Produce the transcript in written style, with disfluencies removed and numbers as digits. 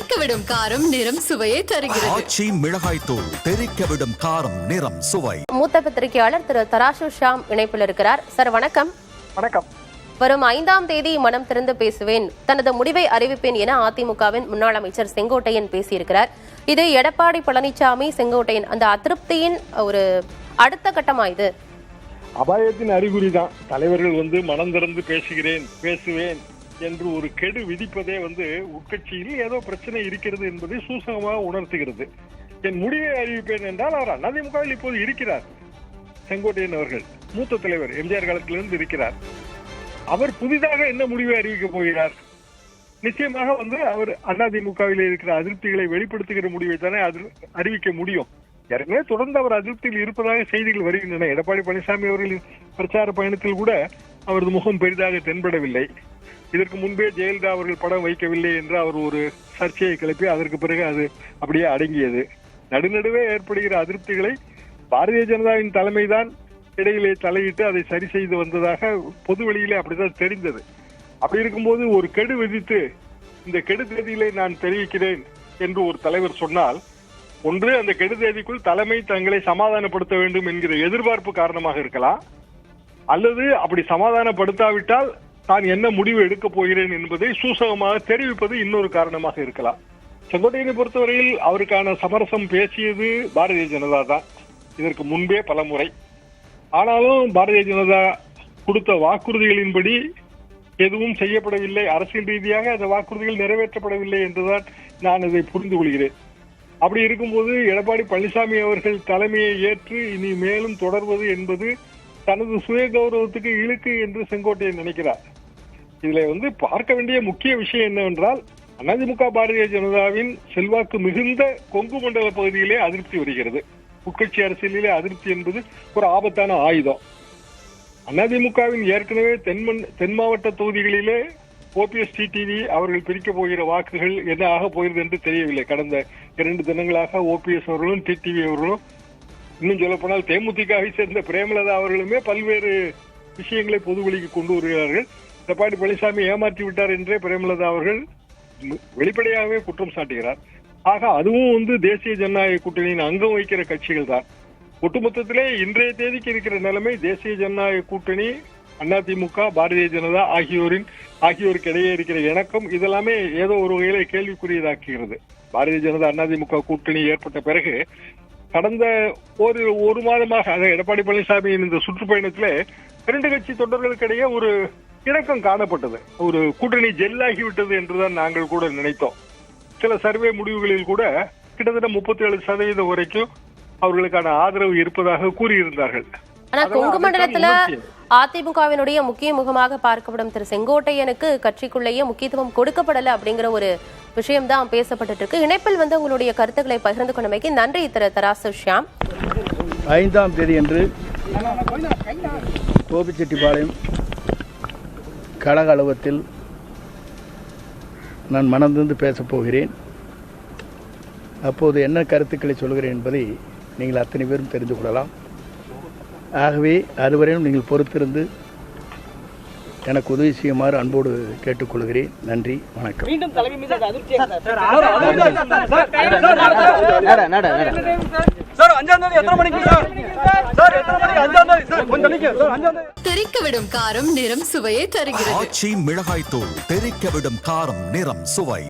தெறிக்கவிடும் காரம் நிறம் சுவையை தருகிறது. ஆச்சி மிளகாய் தூள் தெறிக்கவிடும் காரம் நிறம் சுவை. மூத்த பத்திரிகையாளர் திரு தராசு ஷாம் இணைப்பில் இருக்கிறார். சார் வணக்கம். வணக்கம். வரும் 5ஆம் தேதி மனம் திறந்து பேசுவேன், தனது முடிவை அறிவிப்பேன் என அதிமுகவின் முன்னாள் அமைச்சர் செங்கோட்டையன் பேசியிருக்கிறார். இது எடப்பாடி பழனிசாமி செங்கோட்டையன் அந்த அதிருப்தியின் ஒரு அடுத்த கட்டமா? இது அபாயத்தின் அறிகுறிதான். தலைவர்கள் மனம் திறந்து பேசுவேன் என்று ஒரு கெடு விதிப்பதே உட்கட்சியில் ஏதோ பிரச்சனை இருக்கிறது என்பதை சூசகமாக உணர்த்துகிறது. என் முடிவை அறிவிப்பேன் என்றால் அவர் அதிமுகவில் இப்போது இருக்கிறார். செங்கோட்டையன் அவர்கள் மூத்த தலைவர், எம்ஜிஆர் காலத்திலிருந்து இருக்கிறார். அவர் புதிதாக என்ன முடிவை அறிவிக்கப் போகிறார்? நிச்சயமாக அவர் அதிமுகவில் இருக்கிற அதிருப்திகளை வெளிப்படுத்துகிற முடிவை தானே அறிவிக்க முடியும். ஏற்கனவே தொடர்ந்து அவர் அதிருப்தியில் இருப்பதாக செய்திகள் வருகின்றன. எடப்பாடி பழனிசாமி அவர்களின் பிரச்சார பயணத்தில் கூட அவரது முகம் பெரிதாக தென்படவில்லை. இதற்கு முன்பே ஜெயலலிதா அவர்கள் படம் வைக்கவில்லை என்று அவர் ஒரு சர்ச்சையை கிளப்பி அதற்கு பிறகு அது அப்படியே அடங்கியது. நடுநடுவே ஏற்படுகிற அதிருப்திகளை பாரதிய ஜனதாவின் தலைமைதான் இடையிலே தலையிட்டு அதை சரி செய்து வந்ததாக பொது வெளியிலே அப்படித்தான் தெரிந்தது. அப்படி இருக்கும்போது ஒரு கெடு விதித்து இந்த கெடு தேதியிலே நான் தெரிவிக்கிறேன் என்று ஒரு தலைவர் சொன்னால், ஒன்று அந்த கெடு தேதிக்குள் தலைமை தங்களை சமாதானப்படுத்த வேண்டும் என்கிற எதிர்பார்ப்பு காரணமாக இருக்கலாம், அல்லது அப்படி சமாதானப்படுத்தாவிட்டால் தான் என்ன முடிவு எடுக்கப் போகிறேன் என்பதை சூசகமாக தெரிவிப்பது இன்னொரு காரணமாக இருக்கலாம். செங்கோட்டையனை பொறுத்தவரையில் அவருக்கான சமரசம் பேசியது பாரதிய ஜனதா தான், இதற்கு முன்பே பல முறை. ஆனாலும் பாரதிய ஜனதா கொடுத்த வாக்குறுதிகளின்படி எதுவும் செய்யப்படவில்லை. அரசியல் ரீதியாக அந்த வாக்குறுதிகள் நிறைவேற்றப்படவில்லை என்றுதான் நான் இதை புரிந்து கொள்கிறேன். அப்படி இருக்கும்போது எடப்பாடி பழனிசாமி அவர்கள் தலைமையை ஏற்று இனி மேலும் தொடர்வது என்பது தனது சுய கௌரவத்துக்கு இழுக்கு என்று செங்கோட்டையன் நினைக்கிறார். இதுல பார்க்க வேண்டிய முக்கிய விஷயம் என்னவென்றால், அதிமுக பாரதிய ஜனதாவின் செல்வாக்கு மிகுந்த கொங்கு மண்டல பகுதியிலே அதிருப்தி வருகிறது. உட்கட்சி அரசியலிலே அதிருப்தி என்பது ஒரு ஆபத்தான ஆயுதம். அதிமுகவின் ஏற்கனவே தென் மாவட்ட தொகுதிகளிலே ஓபிஎஸ் டிடிவி அவர்கள் பிரிக்க போகிற வாக்குகள் என்ன ஆக போகிறது என்று தெரியவில்லை. கடந்த 2 தினங்களாக ஓபிஎஸ் அவர்களும் டிடிவி அவர்களும், இன்னும் சொல்ல போனால் தேமுதிகவை சேர்ந்த பிரேமலதா அவர்களுமே பல்வேறு விஷயங்களை பொதுவெளிக்கு கொண்டு வருகிறார்கள். எடப்பாடி பழனிசாமி ஏமாற்றி விட்டார் என்றே பிரேமலதா அவர்கள் வெளிப்படையாகவே குற்றம் சாட்டுகிறார். ஆக அதுவும் தேசிய ஜனநாயக கூட்டணியின் அங்கம் வைக்கிற கட்சிகள் தான். ஒட்டுமொத்தத்திலே இன்றைய தேதிக்கு இருக்கிற நிலைமை, தேசிய ஜனநாயக கூட்டணி, அதிமுக, பாரதிய ஜனதா ஆகியோருக்கு இடையே இருக்கிற இணக்கம் இதெல்லாமே ஏதோ ஒரு வகையில கேள்விக்குரியதாக்குகிறது. பாரதிய ஜனதா அதிமுக கூட்டணி ஏற்பட்ட பிறகு கடந்த ஒரு மாதமாக எடப்பாடி பழனிசாமியின் இந்த சுற்றுப்பயணத்திலே 2 கட்சி தொண்டர்களுக்கிடையே ஒரு இணக்கம் காணப்பட்டது. ஒரு கூட்டணி ஜெல்லாகிவிட்டது என்றுதான் நாங்கள் கூட நினைத்தோம். சில சர்வே முடிவுகளில் கூட கிட்டத்தட்ட 37% வரைக்கும் அவர்களுக்கான ஆதரவு இருப்பதாக கூறியிருந்தார்கள். ஆனா கொங்கு மண்டலத்துல அதிமுகவினுடைய முக்கிய முகமாக பார்க்கப்படும் திரு செங்கோட்டையனுக்கு கட்சிக்குள்ளேயே முக்கியத்துவம் கொடுக்கப்படல அப்படிங்கிற ஒரு விஷயம் தான் பேசப்பட்டு இருக்கு. இணைப்பில் உங்களுடைய கருத்துக்களை பகிர்ந்து கொண்டமைக்கு நன்றி திரு தராசு ஷியாம். 5ஆம் தேதி அன்று கோபிச்செட்டிப்பாளையம் கழக அலுவலகத்தில் நான் மனந்திருந்து பேசப் போகிறேன். அப்போது என்ன கருத்துக்களை சொல்கிறேன் என்பதை நீங்கள் அத்தனை பேரும் தெரிந்து கொள்ளலாம். ஆகவே அதுவரையும் நீங்கள் பொறுத்திருந்து எனக்கு உதவி செய்யுமாறு அன்போடு கேட்டுக்கொள்கிறேன். நன்றி, வணக்கம். தெறிக்கவிடும் காரம் நிறம் சுவையை தருகிறது. ஆச்சி மிளகாய் தூள் தெறிக்கவிடும் காரம் நிறம் சுவை.